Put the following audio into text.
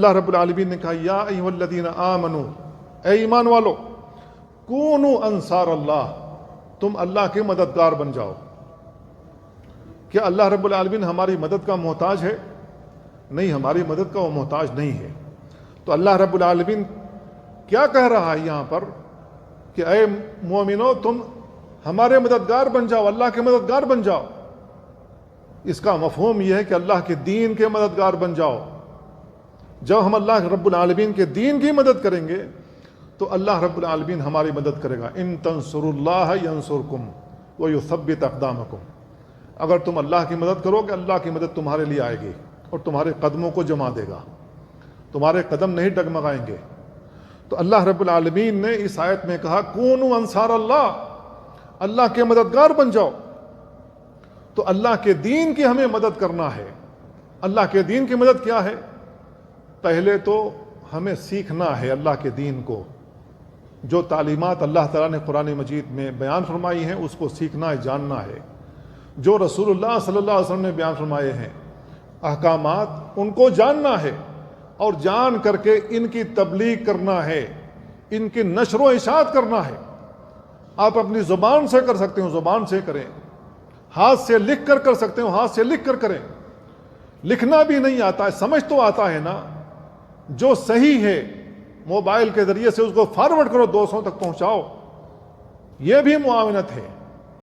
اللہ رب العالمین نے کہا یا ایھا الذین آمنو، اے ایمان والو، کونوا انصار اللہ، تم اللہ کے مددگار بن جاؤ۔ کیا اللہ رب العالمین ہماری مدد کا محتاج ہے؟ نہیں، ہماری مدد کا وہ محتاج نہیں ہے۔ تو اللہ رب العالمین کیا کہہ رہا ہے یہاں پر کہ اے مومنو، تم ہمارے مددگار بن جاؤ، اللہ کے مددگار بن جاؤ۔ اس کا مفہوم یہ ہے کہ اللہ کے دین کے مددگار بن جاؤ۔ جب ہم اللہ رب العالمین کے دین کی مدد کریں گے تو اللہ رب العالمین ہماری مدد کرے گا۔ ان تنصروا اللہ ینصرکم ویثبت اقدامکم، اگر تم اللہ کی مدد کرو گے اللہ کی مدد تمہارے لیے آئے گی اور تمہارے قدموں کو جما دے گا، تمہارے قدم نہیں ڈگمگائیں گے۔ تو اللہ رب العالمین نے اس آیت میں کہا کونوا انصار اللہ، اللہ کے مددگار بن جاؤ۔ تو اللہ کے دین کی ہمیں مدد کرنا ہے۔ اللہ کے دین کی مدد کیا ہے؟ پہلے تو ہمیں سیکھنا ہے اللہ کے دین کو، جو تعلیمات اللہ تعالیٰ نے قرآن مجید میں بیان فرمائی ہیں اس کو سیکھنا ہے، جاننا ہے۔ جو رسول اللہ صلی اللہ علیہ وسلم نے بیان فرمائے ہیں احکامات، ان کو جاننا ہے اور جان کر کے ان کی تبلیغ کرنا ہے، ان کی نشر و اشاعت کرنا ہے۔ آپ اپنی زبان سے کر سکتے ہو، زبان سے کریں، ہاتھ سے لکھ کر سکتے ہو، ہاتھ سے لکھ کر کریں۔ لکھنا بھی نہیں آتا ہے، سمجھ تو آتا ہے نا، جو صحیح ہے موبائل کے ذریعے سے اس کو فارورڈ کرو، دوستوں تک پہنچاؤ، یہ بھی معاونت ہے۔